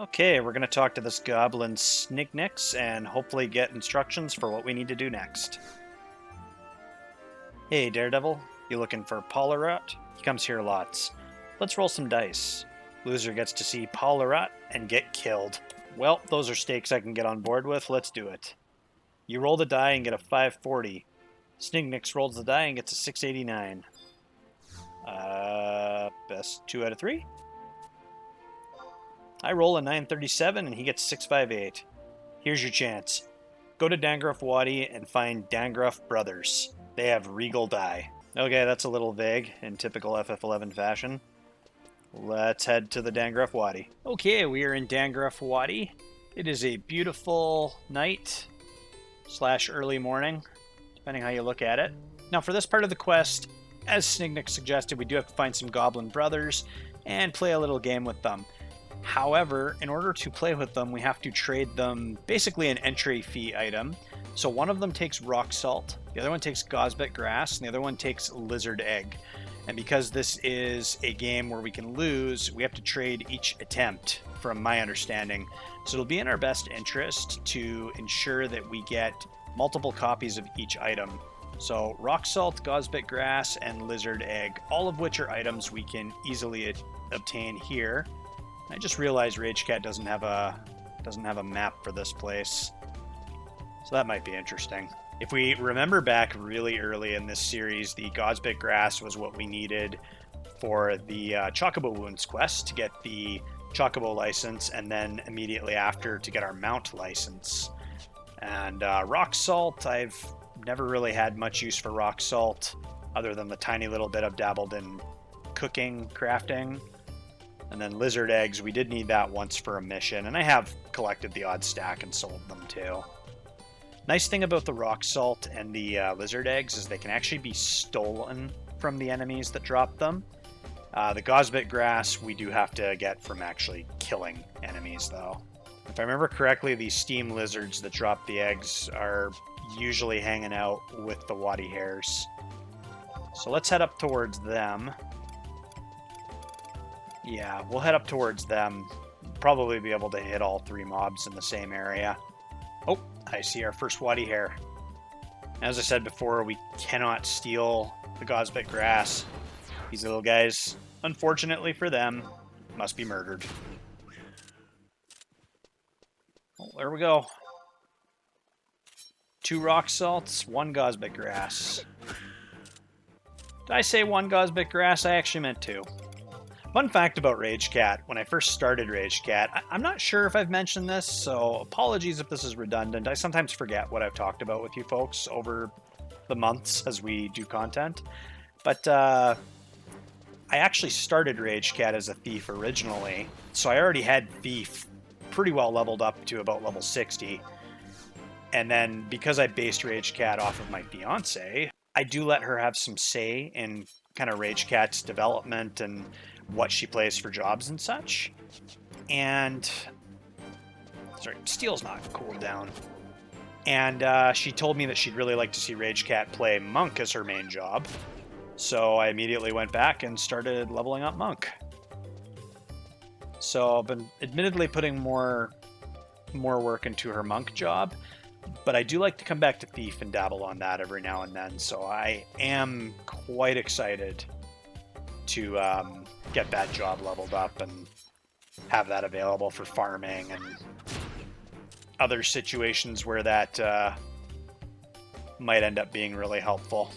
Okay, we're going to talk to this Goblin Snignix and hopefully get instructions for what we need to do next. Hey, Daredevil. You looking for Polarot? He comes here lots. Let's roll some dice. Loser gets to see Polarot and get killed. Well, those are stakes I can get on board with. Let's do it. You roll the die and get a 540. Snignix rolls the die and gets a 689. Best 2 out of 3. I roll a 937 and he gets 658. Here's your chance. Go to Dangruf Wadi and find Dangruff Brothers. They have Regal Die. Okay, that's a little vague in typical FF11 fashion. Let's head to the Dangruf Wadi. Okay, we are in Dangruf Wadi. It is a beautiful night / early morning, depending how you look at it. Now for this part of the quest, as Snignix suggested, we do have to find some Goblin Brothers and play a little game with them. However, in order to play with them, we have to trade them basically an entry fee item. So one of them takes rock salt, the other one takes gosbet grass, and the other one takes lizard egg. And because this is a game where we can lose, we have to trade each attempt, from my understanding. So it'll be in our best interest to ensure that we get multiple copies of each item. So rock salt, gosbet grass, and lizard egg, all of which are items we can easily obtain here. I just realized Ragecat doesn't have a map for this place, so that might be interesting. If we remember back really early in this series, the Gosbet Grass was what we needed for the Chocobo Wounds quest to get the Chocobo license, and then immediately after to get our Mount license. And Rock Salt, I've never really had much use for Rock Salt, other than the tiny little bit I've dabbled in cooking, crafting. And then lizard eggs, we did need that once for a mission, and I have collected the odd stack and sold them too. Nice thing about the rock salt and the lizard eggs is they can actually be stolen from the enemies that drop them. The gosbet grass we do have to get from actually killing enemies though. If I remember correctly, the steam lizards that drop the eggs are usually hanging out with the Wadi hares. So let's head up towards them. Yeah, we'll head up towards them. Probably be able to hit all 3 mobs in the same area. Oh, I see our first Wadi hare. As I said before, we cannot steal the Gosbet grass. These little guys, unfortunately for them, must be murdered. Oh, there we go. 2 rock salts, 1 Gosbet grass. Did I say 1 Gosbet grass? I actually meant 2. Fun fact about Ragecat, when I first started Ragecat, I'm not sure if I've mentioned this, so apologies if this is redundant. I sometimes forget what I've talked about with you folks over the months as we do content. But I actually started Ragecat as a thief originally, so I already had thief pretty well leveled up to about level 60. And then because I based Ragecat off of my fiancee, I do let her have some say in kind of Ragecat's development and what she plays for jobs and such. And sorry, Steel's not cooled down. And she told me that she'd really like to see Ragecat play Monk as her main job. So I immediately went back and started leveling up Monk. So I've been admittedly putting more work into her Monk job, but I do like to come back to Thief and dabble on that every now and then. So I am quite excited to get that job leveled up and have that available for farming and other situations where that might end up being really helpful.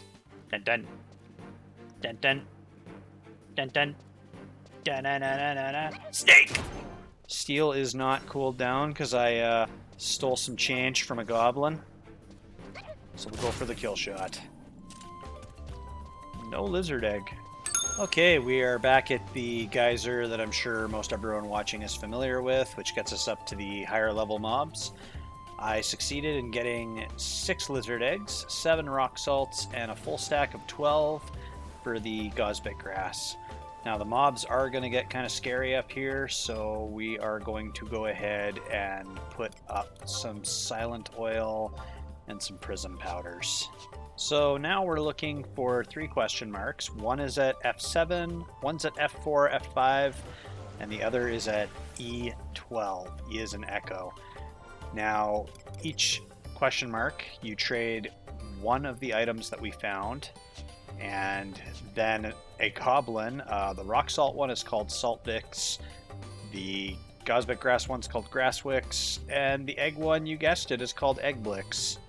Dun dun dun dun dun dun dun dun dun dun. Snake! Steel is not cooled down because I stole some change from a goblin. So we'll go for the kill shot. No lizard egg. Okay, we are back at the geyser that I'm sure most everyone watching is familiar with, which gets us up to the higher level mobs. I succeeded in getting 6 lizard eggs, 7 rock salts, and a full stack of 12 for the gosbet grass. Now the mobs are going to get kind of scary up here, so we are going to go ahead and put up some silent oil and some prism powders. So now we're looking for 3 question marks. One is at F7, one's at F4, F5, and the other is at E12. E is an echo. Now, each question mark, you trade one of the items that we found, and then a goblin. The rock salt one is called Salt Vicks. The Gosbeck grass one's called Grasswicks, and the egg one, you guessed it, is called Eggblix.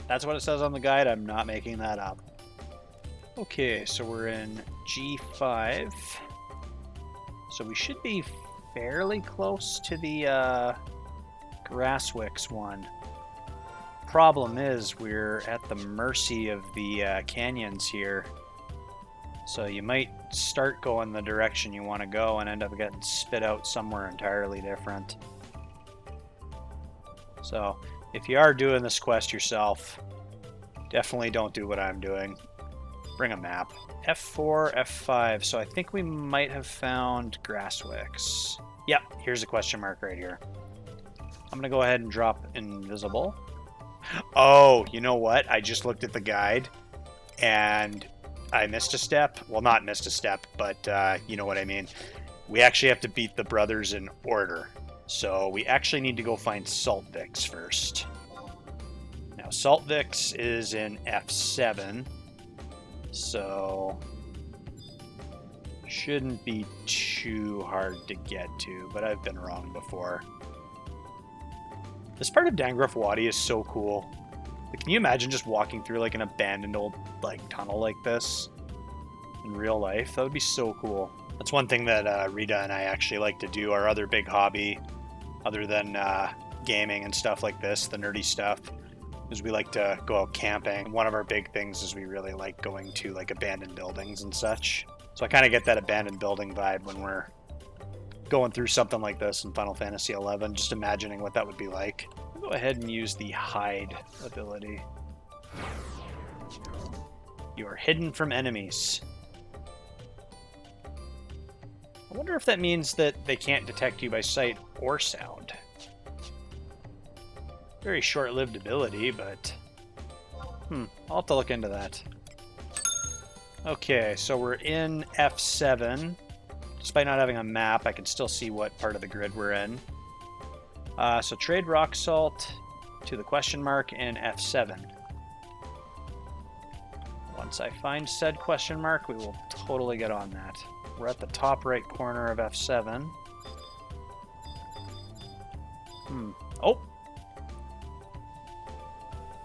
That's what it says on the guide. I'm not making that up. Okay, so we're in G5. So we should be fairly close to the Grasswicks one. Problem is, we're at the mercy of the canyons here. So you might start going the direction you want to go and end up getting spit out somewhere entirely different. So if you are doing this quest yourself, definitely don't do what I'm doing. Bring a map. F4, F5. So I think we might have found Grasswicks. Yep, here's a question mark right here. I'm going to go ahead and drop invisible. Oh, you know what? I just looked at the guide and I missed a step. Well, not missed a step, but you know what I mean. We actually have to beat the brothers in order. So we actually need to go find Salt Vicks first. Now, Salt Vicks is in F7. So shouldn't be too hard to get to, but I've been wrong before. This part of Dangruf Wadi is so cool. Like, can you imagine just walking through like an abandoned old tunnel like this in real life? That would be so cool. That's one thing that Rita and I actually like to do. Our other big hobby, other than gaming and stuff like this, the nerdy stuff, is we like to go out camping. One of our big things is we really like going to like abandoned buildings and such. So I kind of get that abandoned building vibe when we're going through something like this in Final Fantasy XI, just imagining what that would be like. I'll go ahead and use the hide ability. You are hidden from enemies. I wonder if that means that they can't detect you by sight or sound. Very short-lived ability, but I'll have to look into that. Okay, so we're in F7. Despite not having a map, I can still see what part of the grid we're in. So trade rock salt to the question mark in F7. Once I find said question mark, we will totally get on that. We're at the top right corner of F7. Oh!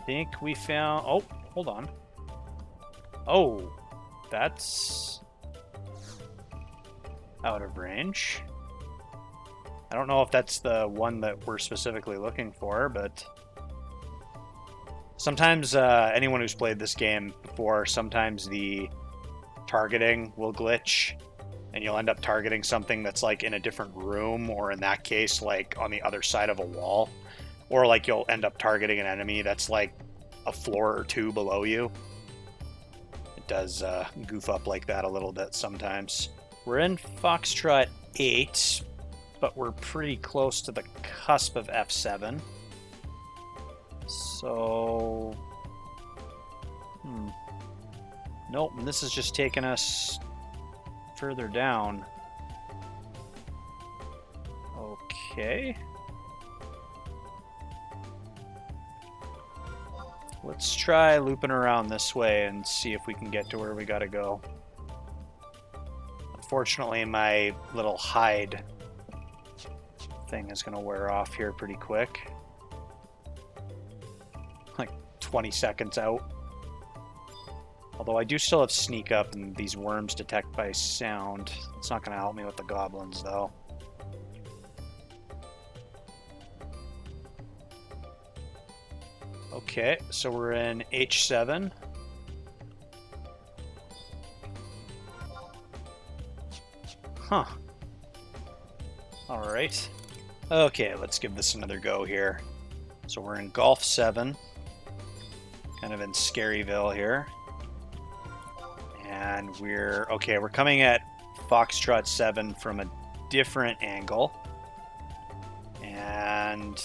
Think we found... Oh, hold on. Oh, that's out of range. I don't know if that's the one that we're specifically looking for, but sometimes anyone who's played this game before, sometimes the targeting will glitch and you'll end up targeting something that's like in a different room, or in that case like on the other side of a wall, or like you'll end up targeting an enemy that's like a floor or two below you. It does goof up like that a little bit sometimes. We're in Foxtrot 8, but we're pretty close to the cusp of F7. So... Nope, and this is just taking us further down. Okay. Let's try looping around this way and see if we can get to where we gotta go. Unfortunately, my little hide thing is gonna wear off here pretty quick. Like 20 seconds out. Although I do still have sneak up, and these worms detect by sound. It's not gonna help me with the goblins though. Okay, so we're in H7. Huh. Alright. Okay, let's give this another go here. So we're in Golf 7. Kind of in Scaryville here. And we're coming at Foxtrot 7 from a different angle. And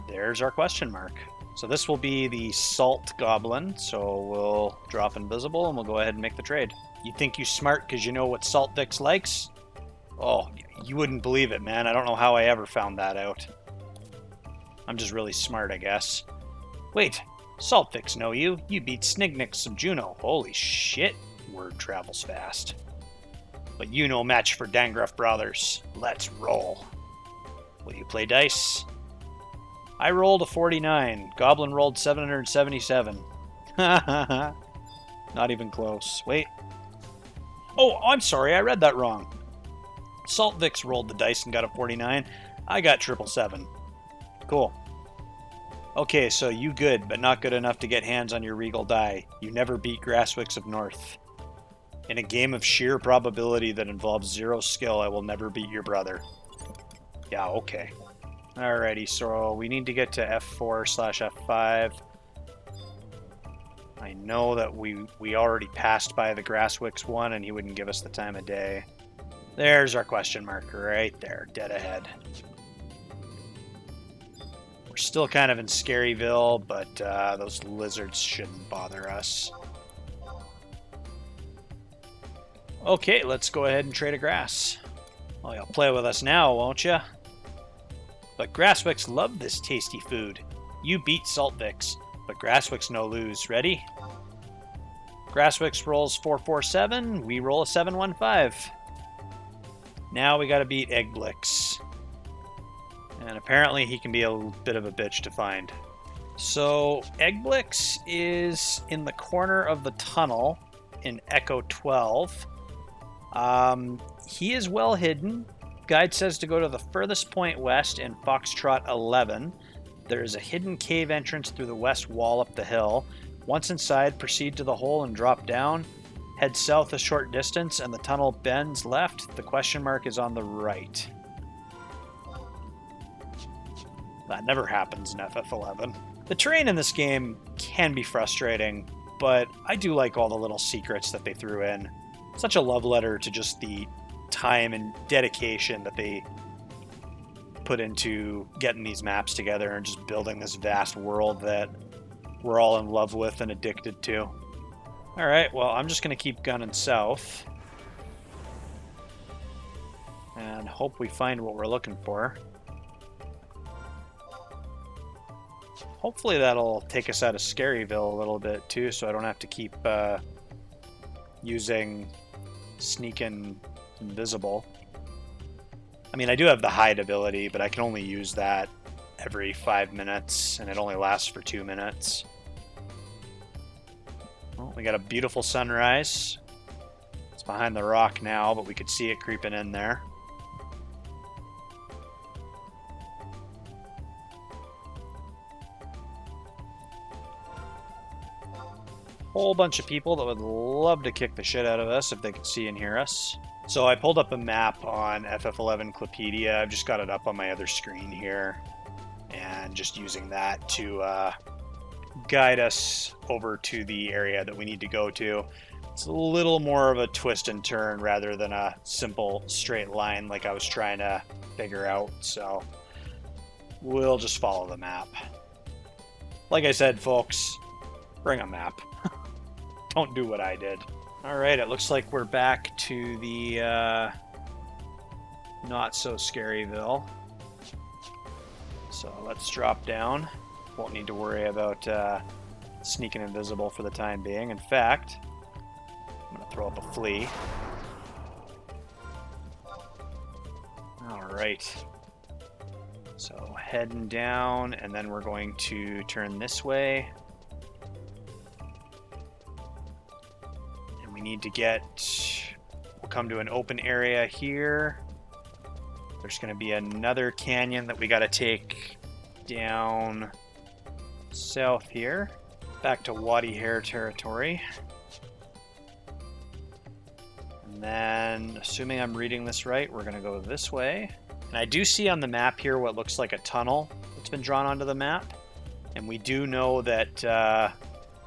there's our question mark. So this will be the Salt Goblin, so we'll drop invisible and we'll go ahead and make the trade. You think you smart because you know what Salt Vicks likes? Oh, You wouldn't believe it, man. I don't know how I ever found that out. I'm just really smart, I guess. Wait, Saltfix know you. You beat Snignix of Juno. Holy shit, word travels fast. But you no match for Dangruff brothers. Let's roll. Will you play dice? I rolled a 49. Goblin rolled 777. Not even close. Wait. Oh, I'm sorry. I read that wrong. Saltvix rolled the dice and got a 49. I got 777. Cool. Okay, so you good, but not good enough to get hands on your Regal Die. You never beat Grasswicks of North. In a game of sheer probability that involves zero skill, I will never beat your brother. Yeah, okay. Alrighty, so we need to get to F4/F5. I know that we already passed by the Grasswicks one, and he wouldn't give us the time of day. There's our question marker right there, dead ahead. We're still kind of in Scaryville, but those lizards shouldn't bother us. Okay, let's go ahead and trade a grass. Well, you'll play with us now, won't you? But Grasswicks love this tasty food. You beat Saltvix, but Grasswicks no lose. Ready? Grasswicks rolls 447, we roll a 715. Now we gotta beat Eggblix. And apparently he can be a bit of a bitch to find. So Eggblix is in the corner of the tunnel in Echo 12. He is well hidden. Guide says to go to the furthest point west in Foxtrot 11. There is a hidden cave entrance through the west wall up the hill. Once inside, proceed to the hole and drop down. Head south a short distance and the tunnel bends left. The question mark is on the right. That never happens in FF11. The terrain in this game can be frustrating, but I do like all the little secrets that they threw in. Such a love letter to just the time and dedication that they put into getting these maps together and just building this vast world that we're all in love with and addicted to. Alright, well, I'm just going to keep gunning south and hope we find what we're looking for. Hopefully that'll take us out of Scaryville a little bit too, so I don't have to keep using sneaking invisible. I mean, I do have the hide ability, but I can only use that every 5 minutes, and it only lasts for 2 minutes. Well, we got a beautiful sunrise. It's behind the rock now, but we could see it creeping in there. Whole bunch of people that would love to kick the shit out of us if they could see and hear us. So I pulled up a map on FF11 Clupedia. I've just got it up on my other screen here, and just using that to guide us over to the area that we need to go to. It's a little more of a twist and turn rather than a simple straight line like I was trying to figure out, so we'll just follow the map. Like I said, folks, bring a map. Don't do what I did. Alright, it looks like we're back to the not so Scaryville. So let's drop down. Won't need to worry about sneaking invisible for the time being. In fact, I'm going to throw up a flea. Alright. So heading down, and then we're going to turn this way. And we need to we'll come to an open area here. There's going to be another canyon that we got to take down south here. Back to Wadi Hair territory. And then, assuming I'm reading this right, we're going to go this way. And I do see on the map here what looks like a tunnel that's been drawn onto the map. And we do know that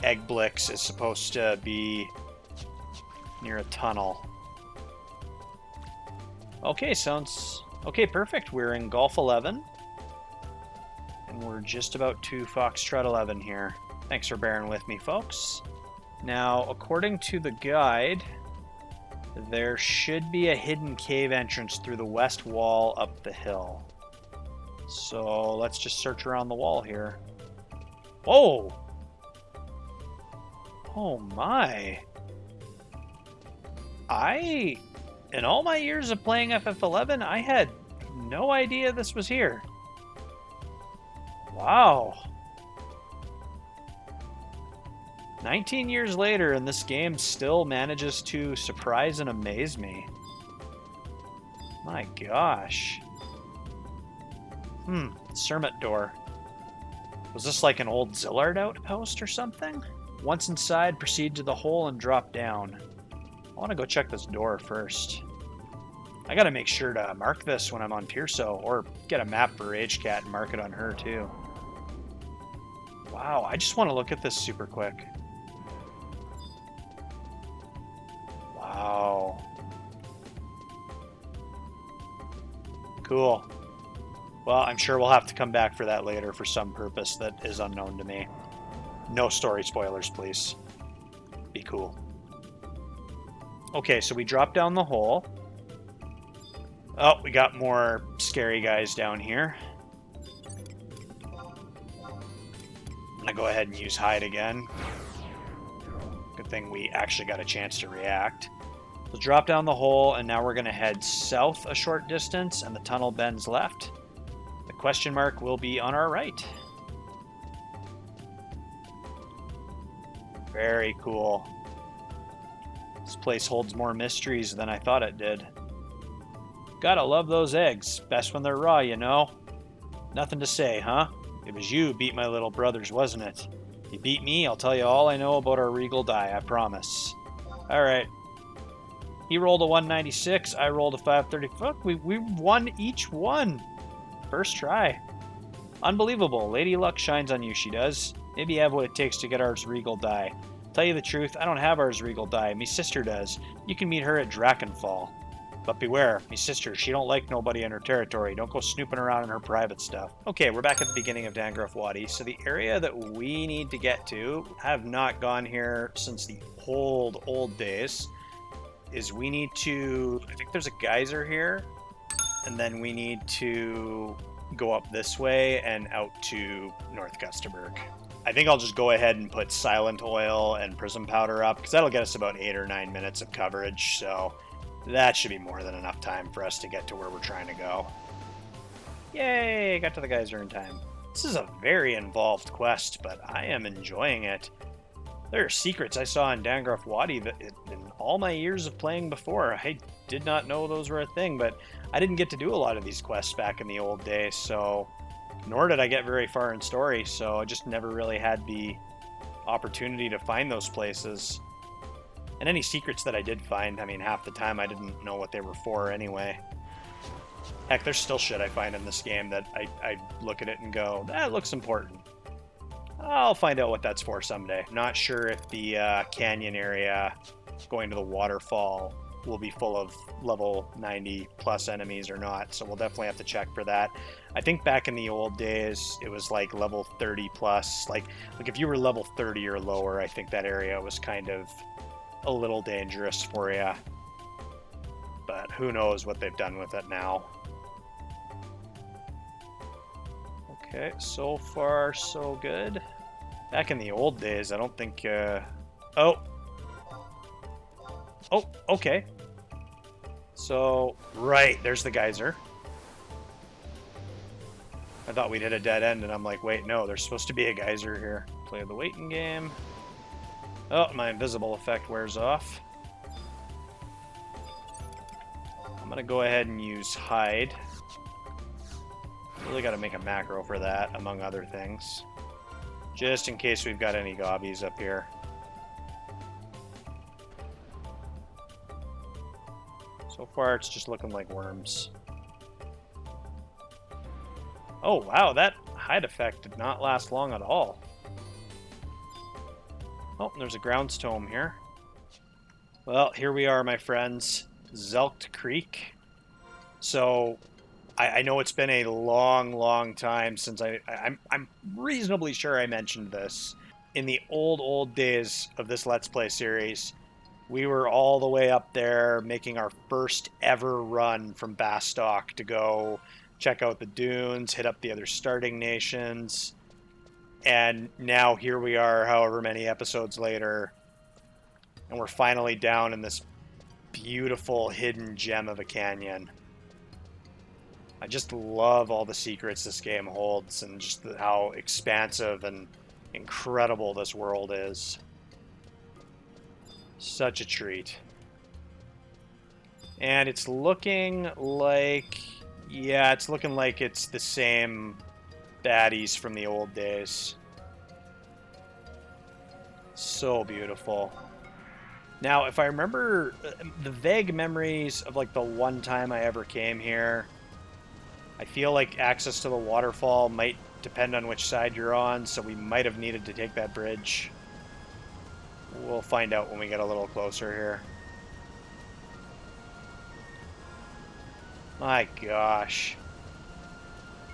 Eggblix is supposed to be near a tunnel. Okay, okay, perfect. We're in Golf 11. And we're just about to Foxtrot 11 here. Thanks for bearing with me, folks. Now, according to the guide, There should be a hidden cave entrance through the west wall up the hill. So let's just search around the wall here. Oh! Oh my. In all my years of playing FF11, I had no idea this was here. Wow. 19 years later, and this game still manages to surprise and amaze me. My gosh. Sermit door. Was this like an old Zillard outpost or something? Once inside, proceed to the hole and drop down. I want to go check this door first. I gotta make sure to mark this when I'm on Pierso, or get a map for Ragecat and mark it on her too. Wow, I just want to look at this super quick. Wow. Cool. Well, I'm sure we'll have to come back for that later for some purpose that is unknown to me. No story spoilers, please. Be cool. Okay, so we drop down the hole. Oh, we got more scary guys down here. I'm gonna go ahead and use hide again. Good thing we actually got a chance to react. We'll drop down the hole, and now we're gonna head south a short distance, and the tunnel bends left. The question mark will be on our right. Very cool. This place holds more mysteries than I thought it did. Gotta love those eggs. Best when they're raw, you know. Nothing to say, huh? It was you who beat my little brothers, wasn't it? You beat me, I'll tell you all I know about our Regal Die, I promise. Alright. He rolled a 196, I rolled a 530. Fuck, we won each one. First try. Unbelievable. Lady Luck shines on you, she does. Maybe you have what it takes to get ours Regal Die. Tell you the truth, I don't have ours Regal Die. Me sister does. You can meet her at Drachenfall. But beware, me sister, she don't like nobody in her territory. Don't go snooping around in her private stuff. Okay, we're back at the beginning of Dangruf Wadi. So the area that we need to get to, I have not gone here since the old days, is we need to, I think there's a geyser here, and then we need to go up this way and out to North Gustaberg. I think I'll just go ahead and put silent oil and prism powder up, because that'll get us about 8 or 9 minutes of coverage, so that should be more than enough time for us to get to where we're trying to go. Yay, got to the geyser in time. This is a very involved quest, but I am enjoying it. There are secrets I saw in Dangruf Wadi that in all my years of playing before, I did not know those were a thing, but I didn't get to do a lot of these quests back in the old days, so nor did I get very far in story, so I just never really had the opportunity to find those places. And any secrets that I did find, I mean, half the time I didn't know what they were for anyway. Heck, there's still shit I find in this game that I look at it and go, that looks important. I'll find out what that's for someday. Not sure if the canyon area going to the waterfall will be full of level 90 plus enemies or not, so we'll definitely have to check for that. I think back in the old days, it was like level 30 plus. Like if you were level 30 or lower, I think that area was kind of a little dangerous for you, but who knows what they've done with it now. Okay, so far so good. Back in the old days, I don't think oh, okay, so right there's the geyser. I thought we'd hit a dead end, and I'm like, wait, no, there's supposed to be a geyser here. Play the waiting game. Oh, my invisible effect wears off. I'm going to go ahead and use hide. Really got to make a macro for that, among other things. Just in case we've got any gobbies up here. So far, it's just looking like worms. Oh, wow, that hide effect did not last long at all. Oh, there's a grounds tome here. Well, here we are, my friends. Zelkt Creek. So, I know it's been a long time since I'm reasonably sure I mentioned this. In the old days of this Let's Play series, We were all the way up there making our first ever run from Bastock to go check out the dunes, hit up the other starting nations. And now here we are, however many episodes later, and we're finally down in this beautiful hidden gem of a canyon. I just love all the secrets this game holds and just how expansive and incredible this world is. Such a treat. And it's looking like... yeah, it's looking like it's the same baddies from the old days. So beautiful. Now, if I remember the vague memories of like the one time I ever came here, I feel like access to the waterfall might depend on which side you're on, so we might have needed to take that bridge. We'll find out when we get a little closer here. My gosh.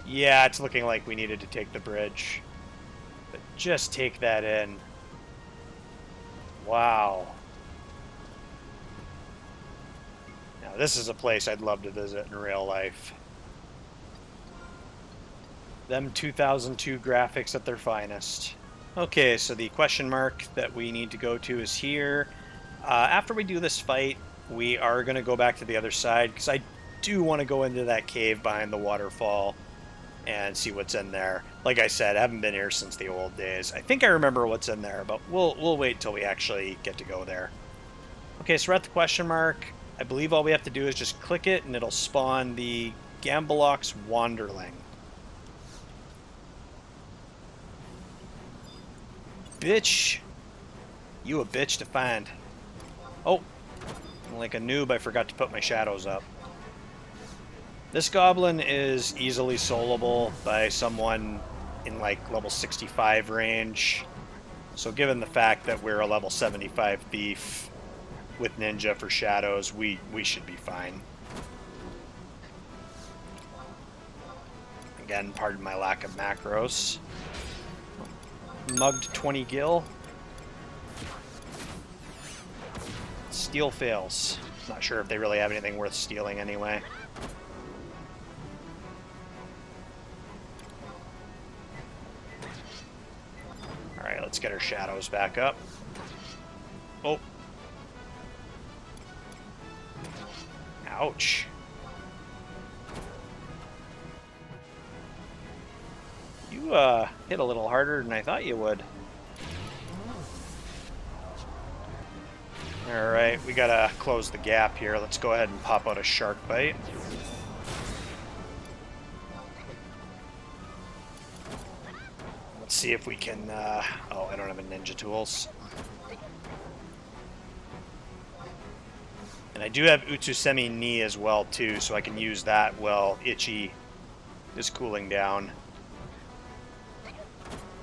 Yeah, it's looking like we needed to take the bridge. But just take that in. Wow. Now, this is a place I'd love to visit in real life. Them 2002 graphics at their finest. Okay, so the question mark that we need to go to is here. After we do this fight, we are going to go back to the other side, because I do want to go into that cave behind the waterfall and see what's in there. Like I said, I haven't been here since the old days. I think I remember what's in there, but we'll wait till we actually get to go there. Okay, so we're at the question mark. I believe all we have to do is just click it, and it'll spawn the Gamblox Wanderling. Bitch. You a bitch to find. Oh, like a noob, I forgot to put my shadows up. This goblin is easily soloable by someone in like level 65 range. So given the fact that we're a level 75 thief with ninja for shadows, we should be fine. Again, pardon my lack of macros. Mugged 20 gil. Steal fails. Not sure if they really have anything worth stealing anyway. Alright, let's get our shadows back up. Oh. Ouch. You hit a little harder than I thought you would. Alright, we gotta close the gap here. Let's go ahead and pop out a shark bite. Let's see if we can... oh, I don't have any ninja tools. And I do have Utsusemi Ni as well, too, so I can use that while Itchy is cooling down.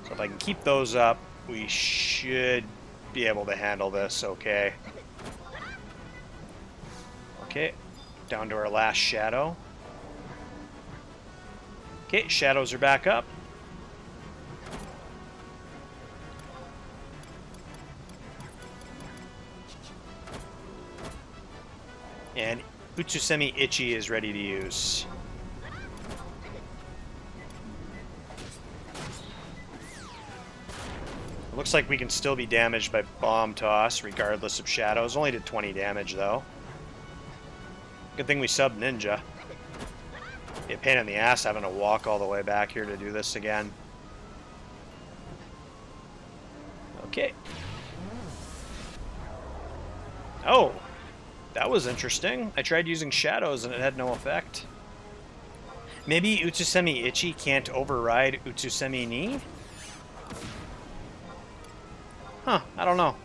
So if I can keep those up, we should be able to handle this okay. Okay, down to our last shadow. Okay, shadows are back up. And Utsusemi Itchy is ready to use. It looks like we can still be damaged by Bomb Toss, regardless of shadows. Only did 20 damage, though. Good thing we subbed Ninja. Be a pain in the ass having to walk all the way back here to do this again. Okay. Oh! That was interesting. I tried using shadows and it had no effect. Maybe Utsusemi Itchy can't override Utsusemi Ni? Huh, I don't know.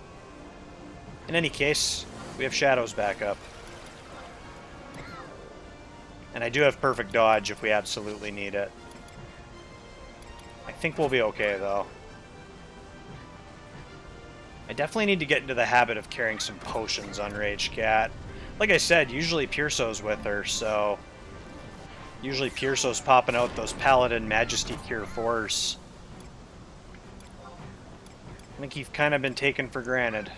In any case, we have shadows back up. And I do have perfect dodge if we absolutely need it. I think we'll be okay, though. I definitely need to get into the habit of carrying some potions on Ragecat. Like I said, usually Pierso's with her, so... usually Pierso's popping out those Paladin Majesty Cure 4s. I think he's kind of been taken for granted.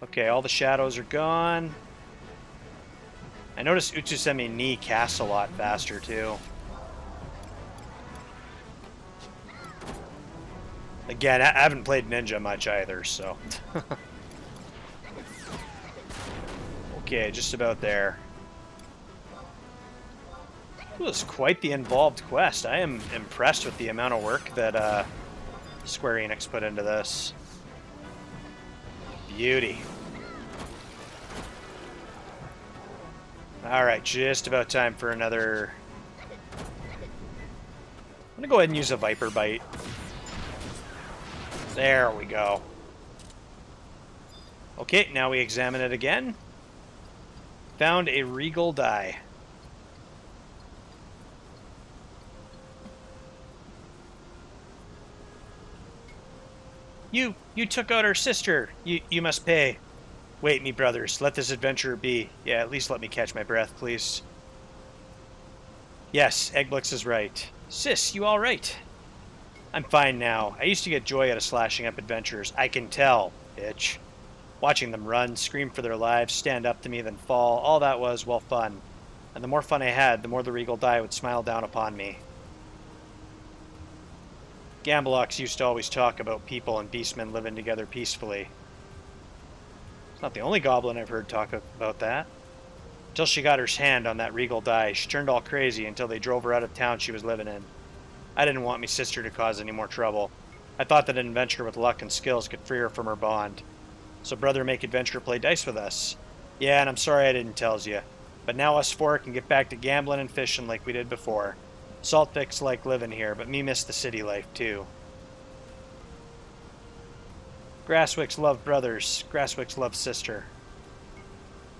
Okay, all the shadows are gone. I noticed Utsusemi Ni casts a lot faster, too. Again, I haven't played Ninja much either, so... Okay, just about there. It was quite the involved quest. I am impressed with the amount of work that Square Enix put into this. Beauty. Alright, just about time for another... I'm gonna go ahead and use a Viper Bite. There we go. Okay, now we examine it again. Found a Regal Die. You took out our sister. You must pay. Wait, me brothers, let this adventure be. Yeah, at least let me catch my breath, please. Yes, Eggblix is right. Sis, you all right? I'm fine now. I used to get joy out of slashing up adventurers. I can tell, bitch. Watching them run, scream for their lives, stand up to me, then fall, all that was, well, fun. And the more fun I had, the more the Regal Die would smile down upon me. Gamblox used to always talk about people and beastmen living together peacefully. It's not the only goblin I've heard talk about that. Until she got her hand on that Regal Die, she turned all crazy until they drove her out of town she was living in. I didn't want me sister to cause any more trouble. I thought that an adventurer with luck and skills could free her from her bond. So brother make adventure play dice with us. Yeah, and I'm sorry I didn't tells you. But now us four can get back to gambling and fishing like we did before. Saltvik's like living here, but me miss the city life too. Grasswicks love brothers. Grasswicks love sister.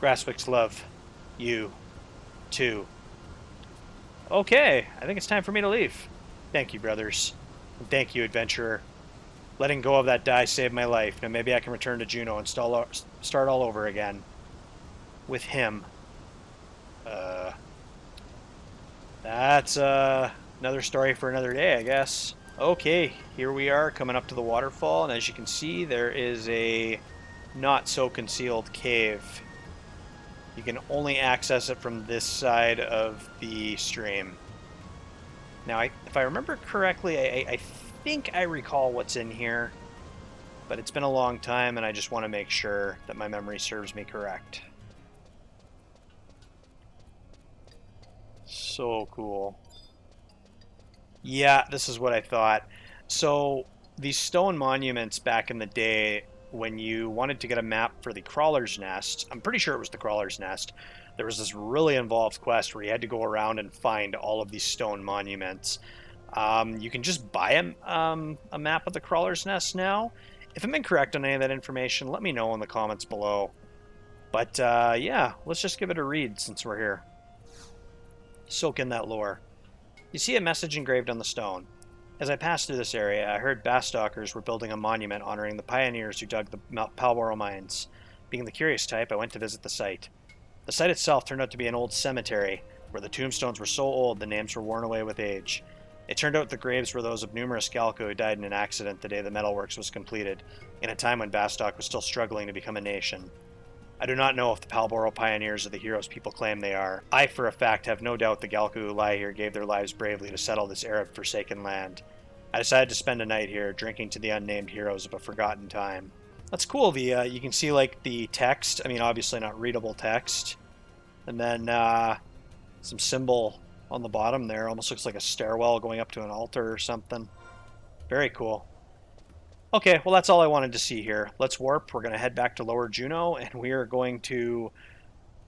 Grasswicks love you too. Okay, I think it's time for me to leave. Thank you, brothers. And thank you, adventurer. Letting go of that die saved my life. Now maybe I can return to Juneau and start all over again. With him. That's another story for another day, I guess. Okay, here we are coming up to the waterfall, and as you can see, there is a not-so-concealed cave. You can only access it from this side of the stream. Now, if I remember correctly, I think I recall what's in here, but it's been a long time, and I just want to make sure that my memory serves me correct. So cool. Yeah, this is what I thought. So, these stone monuments back in the day, when you wanted to get a map for the Crawler's Nest, I'm pretty sure it was the Crawler's Nest, there was this really involved quest where you had to go around and find all of these stone monuments. You can just buy a map of the Crawler's Nest now. If I'm incorrect on any of that information, let me know in the comments below. But yeah, let's just give it a read since we're here. Soak in that lore. You see a message engraved on the stone. As I passed through this area, I heard Bastalkers were building a monument honoring the pioneers who dug the Palboro mines. Being the curious type, I went to visit the site. The site itself turned out to be an old cemetery, where the tombstones were so old the names were worn away with age. It turned out the graves were those of numerous Galco who died in an accident the day the metalworks was completed, in a time when Bastok was still struggling to become a nation. I do not know if the Palboro pioneers are the heroes people claim they are. I, for a fact, have no doubt the Galco who lie here gave their lives bravely to settle this arid, forsaken land. I decided to spend a night here, drinking to the unnamed heroes of a forgotten time. That's cool. You can see like the text. I mean, obviously not readable text, and then some symbol on the bottom there. Almost looks like a stairwell going up to an altar or something. Very cool. Okay, well that's all I wanted to see here. Let's warp. We're going to head back to Lower Juneau, and we are going to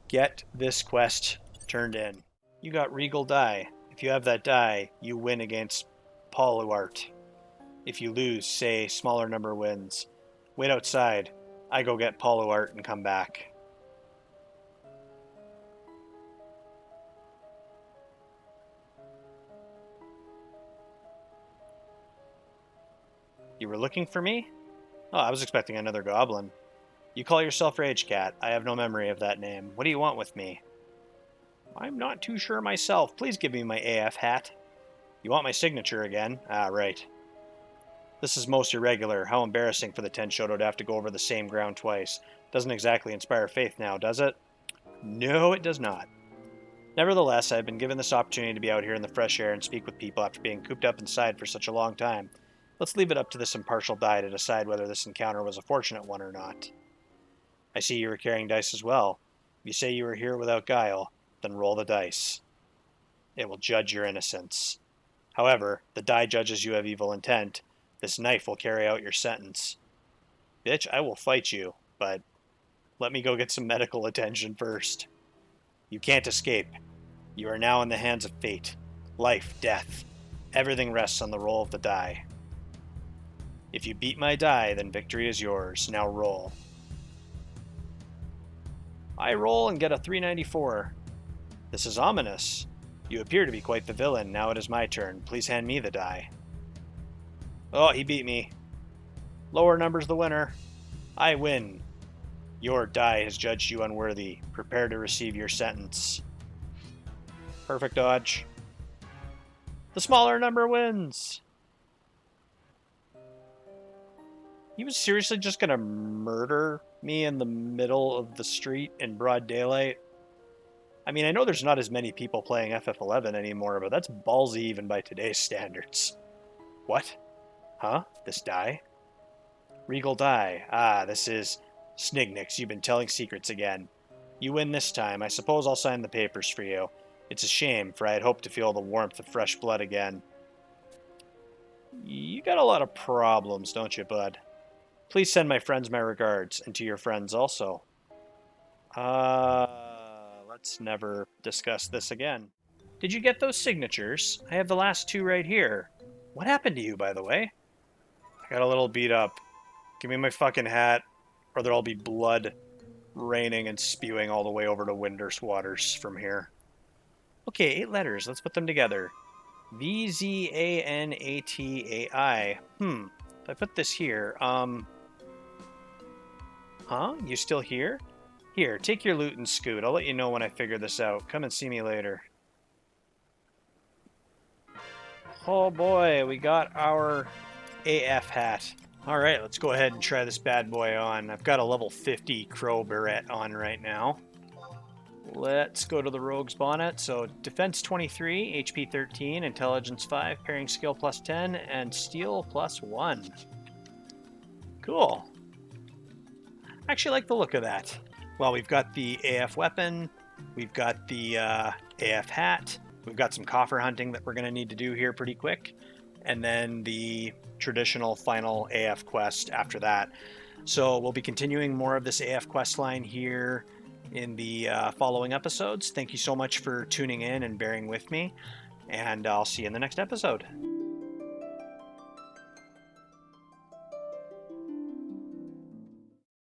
get this quest turned in. You got Regal Die. If you have that die, you win against Poluart. If you lose, say smaller number wins. Wait outside. I go get Poluart and come back. You were looking for me? Oh, I was expecting another goblin. You call yourself Ragecat. I have no memory of that name. What do you want with me? I'm not too sure myself. Please give me my AF hat. You want my signature again? Ah, right. This is most irregular. How embarrassing for the Tenshoto to have to go over the same ground twice. Doesn't exactly inspire faith now, does it? No, it does not. Nevertheless, I have been given this opportunity to be out here in the fresh air and speak with people after being cooped up inside for such a long time. Let's leave it up to this impartial die to decide whether this encounter was a fortunate one or not. I see you were carrying dice as well. If you say you were here without guile, then roll the dice. It will judge your innocence. However, the die judges you have evil intent. This knife will carry out your sentence. Bitch, I will fight you, but let me go get some medical attention first. You can't escape. You are now in the hands of fate. Life, death. Everything rests on the roll of the die. If you beat my die, then victory is yours. Now roll. I roll and get a 394. This is ominous. You appear to be quite the villain. Now it is my turn. Please hand me the die. Oh, he beat me. Lower number's the winner. I win. Your die has judged you unworthy. Prepare to receive your sentence. Perfect dodge. The smaller number wins. He was seriously just gonna murder me in the middle of the street in broad daylight? I mean, I know there's not as many people playing FF11 anymore, but that's ballsy even by today's standards. What? Huh? This die? Regal Die. Ah, this is... Snignix, you've been telling secrets again. You win this time. I suppose I'll sign the papers for you. It's a shame, for I had hoped to feel the warmth of fresh blood again. You got a lot of problems, don't you, bud? Please send my friends my regards, and to your friends also. Let's never discuss this again. Did you get those signatures? I have the last two right here. What happened to you, by the way? I got a little beat up. Give me my fucking hat, or there'll be blood raining and spewing all the way over to Windurst Waters from here. Okay, 8 letters. Let's put them together. V-Z-A-N-A-T-A-I. If I put this here, Huh? You still here? Here, take your loot and scoot. I'll let you know when I figure this out. Come and see me later. Oh boy, we got our AF hat. Alright, let's go ahead and try this bad boy on. I've got a level 50 Crow Beret on right now. Let's go to the Rogue's Bonnet. So, Defense 23, HP 13, Intelligence 5, Parrying Skill plus 10, and Steel plus 1. Cool. I actually like the look of that. Well, we've got the AF weapon, we've got the AF hat, we've got some coffer hunting that we're going to need to do here pretty quick, and then the traditional final AF quest after that. So we'll be continuing more of this AF quest line here in the following episodes. Thank you so much for tuning in and bearing with me, and I'll see you in the next episode.